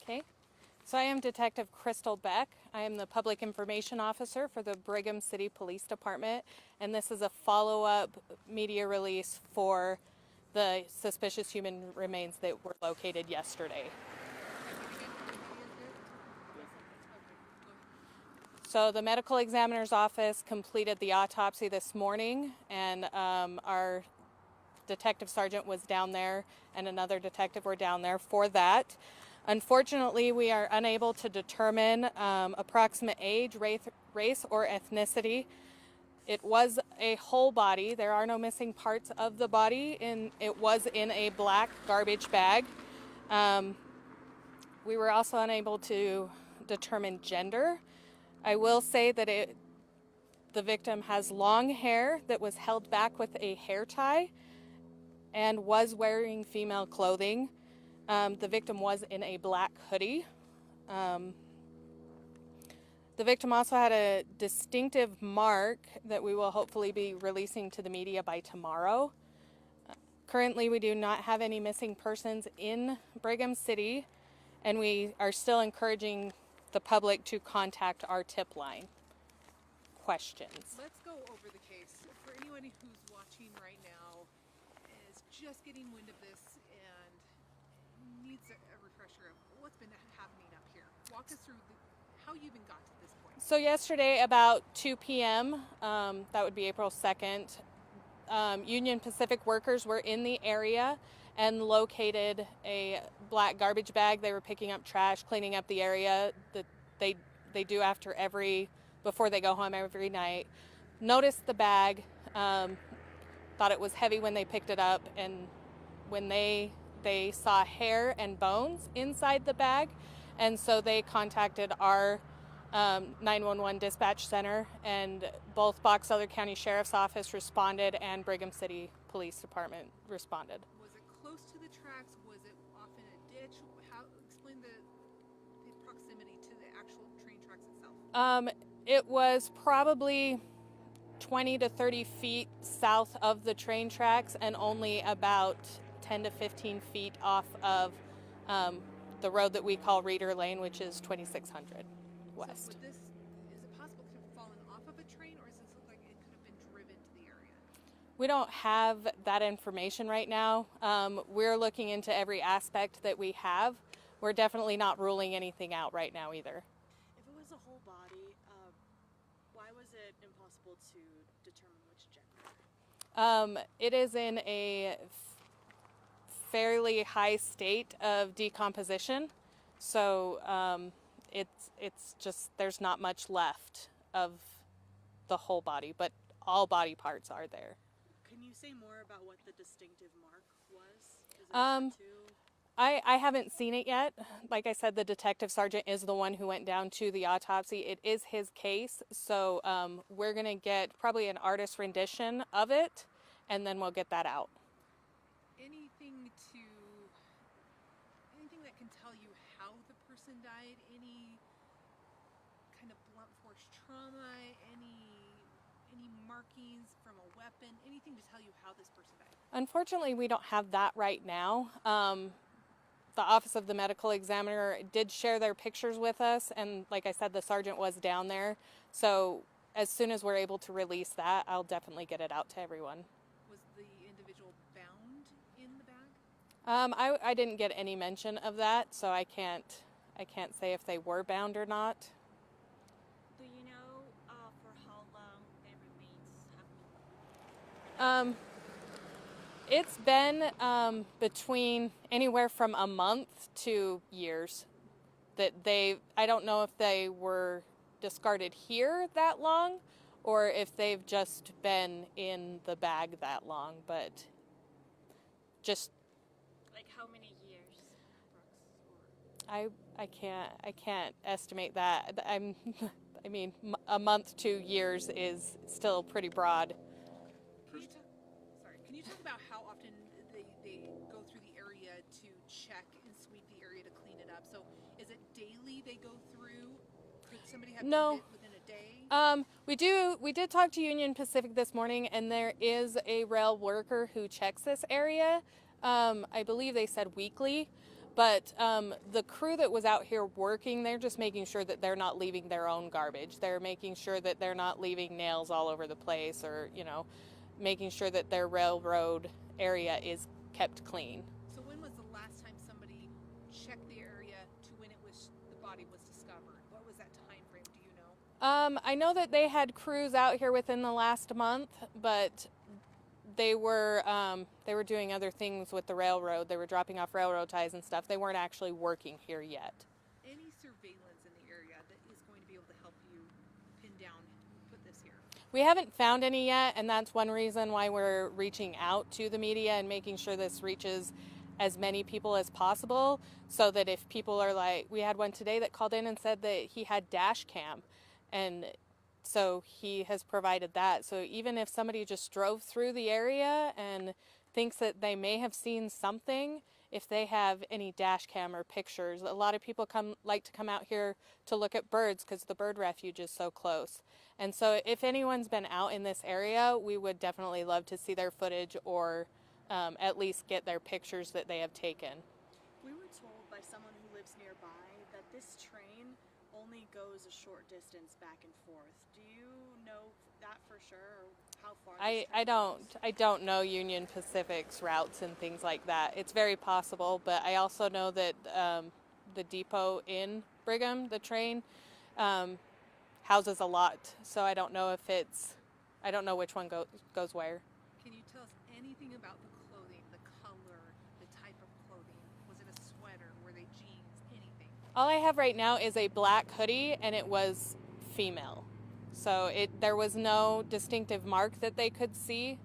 Okay, so I am Detective Crystal Beck. I am the Public Information Officer for the Brigham City Police Department, and this is a follow-up media release for the suspicious human remains that were located yesterday. So the medical examiner's office completed the autopsy this morning, and our detective sergeant was down there and another detective were down there for that. Unfortunately, we are unable to determine approximate age, race, or ethnicity. It was a whole body. There are no missing parts of the body. It was in a black garbage bag. We were also unable to determine gender. I will say that the victim has long hair that was held back with a hair tie and was wearing female clothing. The victim was in a black hoodie. The victim also had a distinctive mark that we will hopefully be releasing to the media by tomorrow. Currently, we do not have any missing persons in Brigham City, and we are still encouraging the public to contact our tip line. Questions? Let's go over the case. For anyone who's watching right now, is just getting wind of this and needs a refresher of what's been happening up here. Walk us through how you even got to this point. So yesterday about 2 p.m., that would be April 2nd, Union Pacific workers were in the area and located a black garbage bag. They were picking up trash, cleaning up the area that they do before they go home every night. Noticed the bag, thought it was heavy when they picked it up, and when they saw hair and bones inside the bag, and so they contacted our 911 dispatch center, and both Box Elder County Sheriff's Office responded and Brigham City Police Department responded. Was it close to the tracks? Was it off in a ditch? Explain the proximity to the actual train tracks itself. It was probably 20 to 30 feet south of the train tracks and only about 10 to 15 feet off of the road that we call Reeder Lane, which is 2600 west. So is it possible to have fallen off of a train, or does this look like it could have been driven to the area? We don't have that information right now. We're looking into every aspect that we have. We're definitely not ruling anything out right now either. If it was a whole body, why was it impossible to determine which gender? It is in a fairly high state of decomposition, so it's just there's not much left of the whole body, but all body parts are there. Can you say more about what the distinctive mark was? Is it a tattoo? I haven't seen it yet. Like I said, the detective sergeant is the one who went down to the autopsy. It is his case, so we're going to get probably an artist rendition of it, and then we'll get that out. Anything that can tell you how the person died? Any kind of blunt force trauma? Any markings from a weapon? Anything to tell you how this person died? Unfortunately, we don't have that right now. The Office of the Medical Examiner did share their pictures with us, and like I said, the sergeant was down there. So as soon as we're able to release that, I'll definitely get it out to everyone. Was the individual bound in the bag? I didn't get any mention of that, so I can't say if they were bound or not. Do you know for how long the remains have been? It's been between anywhere from a month to years that I don't know if they were discarded here that long or if they've just been in the bag that long, but just Like how many years? I can't estimate that. I mean, a month to years is still pretty broad. Can you talk about how often they go through the area to check and sweep the area to clean it up? So is it daily they go through? Could somebody have No. done it within a day? We did talk to Union Pacific this morning, and there is a rail worker who checks this area. I believe they said weekly, But the crew that was out here working, they're just making sure that they're not leaving their own garbage. They're making sure that they're not leaving nails all over the place, or, you know, making sure that their railroad area is kept clean. So when was the last time somebody checked the area to when the body was discovered? What was that time frame? Do you know? I know that they had crews out here within the last month, but they were doing other things with the railroad. They were dropping off railroad ties and stuff. They weren't actually working here yet. Any surveillance in the area that is going to be able to help you pin down who put this here? We haven't found any yet, and that's one reason why we're reaching out to the media and making sure this reaches as many people as possible, so that if people are like, we had one today that called in and said that he had dash cam, and so he has provided that. So even if somebody just drove through the area and thinks that they may have seen something, if they have any dash cam or pictures, a lot of people like to come out here to look at birds because the bird refuge is so close. And so if anyone's been out in this area, we would definitely love to see their footage, or at least get their pictures that they have taken. We were told by someone who lives nearby that this train only goes a short distance back and forth. Do you know that for sure, or how far? I don't know Union Pacific's routes and things like that. It's very possible, but I also know that the depot in Brigham, the train, houses a lot. So I don't know I don't know which one goes where. Can you tell us anything about the clothing, the color, the type of clothing? Was it a sweater? Were they jeans? Anything? All I have right now is a black hoodie, and it was female. So there was no distinctive mark that they could see.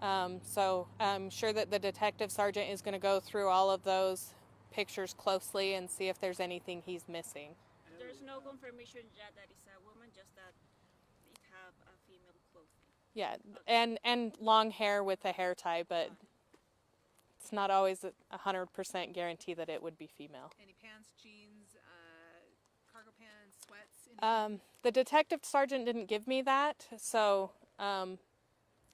So I'm sure that the detective sergeant is going to go through all of those pictures closely and see if there's anything he's missing. There's no confirmation yet that it's a woman, just that it have a female clothing. Yeah, and long hair with a hair tie, but it's not always a 100% guarantee that it would be female. Any pants, jeans, cargo pants, sweats? Anything? The detective sergeant didn't give me that, so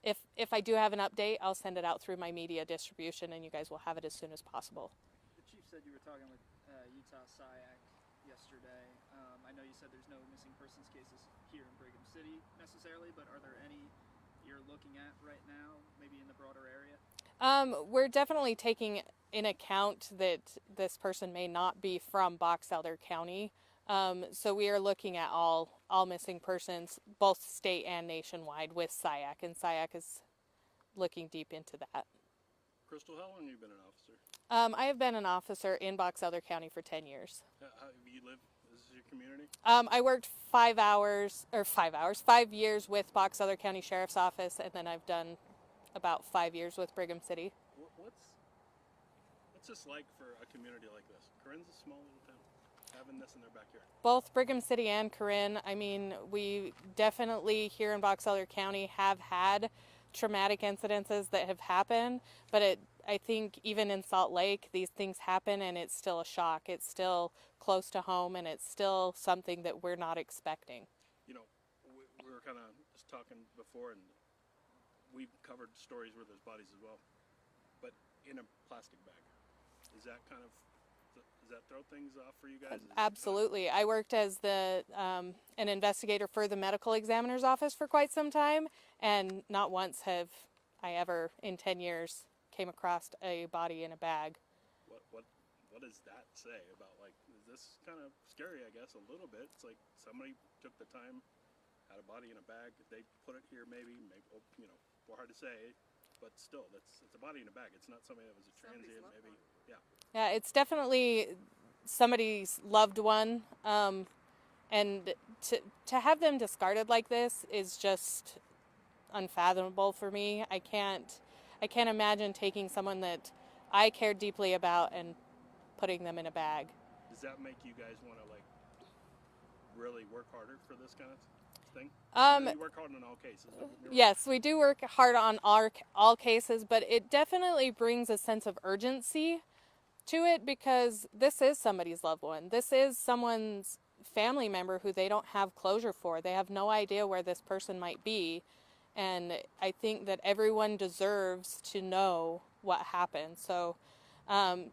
if I do have an update, I'll send it out through my media distribution, and you guys will have it as soon as possible. The chief said you were talking with Utah SIAC yesterday. I know you said there's no missing persons cases here in Brigham City necessarily, but are there any you're looking at right now, maybe in the broader area? We're definitely taking in account that this person may not be from Box Elder County. So we are looking at all missing persons, both state and nationwide, with SIAC, and SIAC is looking deep into that. Crystal, how long have you been an officer? I have been an officer in Box Elder County for 10 years. How you live? Is this your community? I worked 5 years with Box Elder County Sheriff's Office, and then I've done about 5 years with Brigham City. What's this like for a community like this? Corinne's a small little town, having this in their backyard. Both Brigham City and Corinne, I mean, we definitely here in Box Elder County have had traumatic incidences that have happened, but I think even in Salt Lake, these things happen, and it's still a shock. It's still close to home, and it's still something that we're not expecting. You know, we were kind of just talking before, and we've covered stories where there's bodies as well, but in a plastic bag. Is that kind of, does that throw things off for you guys? Absolutely. I worked as an investigator for the medical examiner's office for quite some time, and not once have I ever in 10 years came across a body in a bag. What does that say about, like, is this kind of scary, I guess, a little bit? It's like somebody took the time, had a body in a bag. They put it here maybe, you know, more hard to say, but still, it's a body in a bag. It's not somebody that was a transient, maybe. Yeah. Yeah, it's definitely somebody's loved one, and to have them discarded like this is just unfathomable for me. I can't imagine taking someone that I cared deeply about and putting them in a bag. Does that make you guys want to, like, really work harder for this kind of thing? You work hard on all cases. Yes, we do work hard on all cases, but it definitely brings a sense of urgency to it, because this is somebody's loved one. This is someone's family member who they don't have closure for. They have no idea where this person might be, and I think that everyone deserves to know what happened. So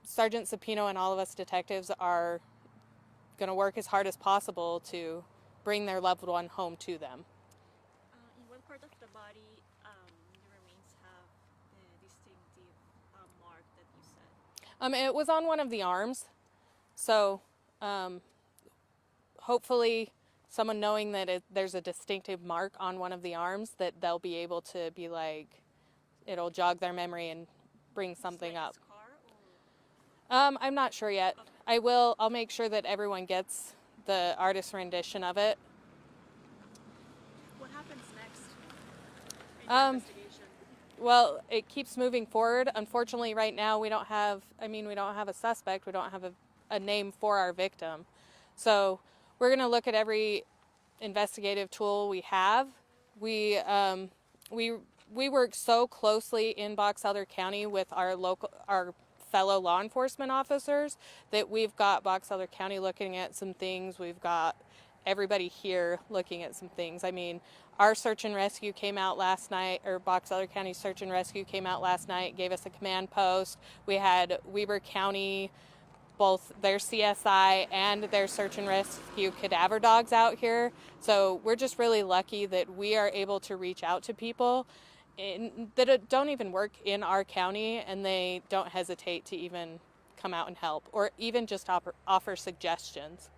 Sergeant Sapino and all of us detectives are going to work as hard as possible to bring their loved one home to them. In what part of the body the remains have the distinctive mark that you said? It was on one of the arms, so hopefully someone knowing that there's a distinctive mark on one of the arms, that they'll be able to be like, it'll jog their memory and bring something Like a up. scar or? I'm not sure yet. Okay. I'll make sure that everyone gets the artist's rendition of it. What happens next in your investigation? Well, it keeps moving forward. Unfortunately, right now we don't have a suspect. We don't have a name for our victim. So we're going to look at every investigative tool we have. We work so closely in Box Elder County with our fellow law enforcement officers that we've got Box Elder County looking at some things. We've got everybody here looking at some things. I mean, our search and rescue came out last night, or Box Elder County search and rescue came out last night, gave us a command post. We had Weber County, both their CSI and their search and rescue cadaver dogs out here. So we're just really lucky that we are able to reach out to people that don't even work in our county, and they don't hesitate to even come out and help, or even just offer suggestions.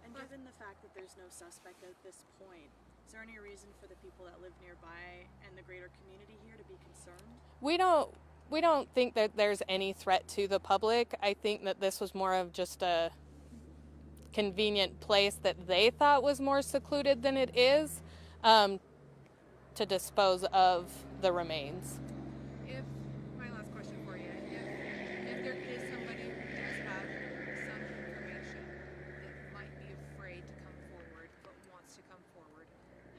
And given the fact that there's no suspect at this point, is there any reason for the people that live nearby and the greater community here to be concerned? We don't think that there's any threat to the public. I think that this was more of just a convenient place that they thought was more secluded than it is, to dispose of the remains. If my last question for you, if there is somebody who does have some information that might be afraid to come forward but wants to come forward,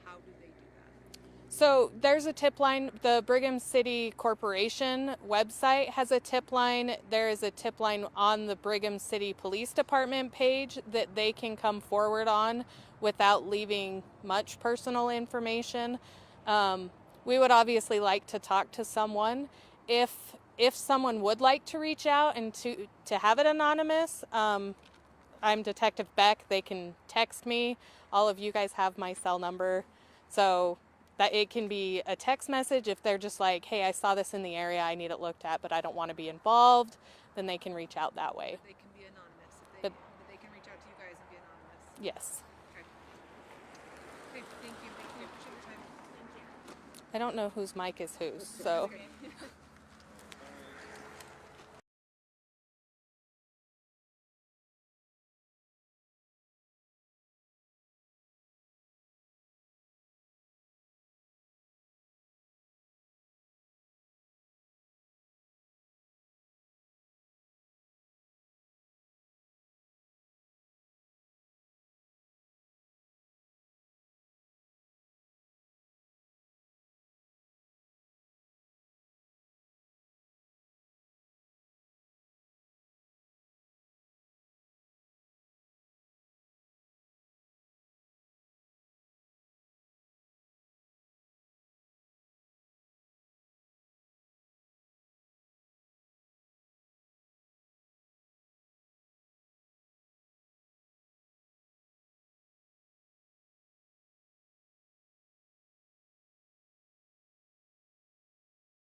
how do they do that? So there's a tip line. The Brigham City Corporation website has a tip line. There is a tip line on the Brigham City Police Department page that they can come forward on without leaving much personal information. We would obviously like to talk to someone. If someone would like to reach out and to have it anonymous, I'm Detective Beck. They can text me. All of you guys have my cell number. So that it can be a text message. If they're just like, hey, I saw this in the area, I need it looked at, but I don't want to be involved, then they can reach out that way. They can be anonymous. But they can reach out to you guys and be anonymous. yes. Okay. Okay, thank you. Thank you. Appreciate your time. I don't know whose mic is whose, so. Okay.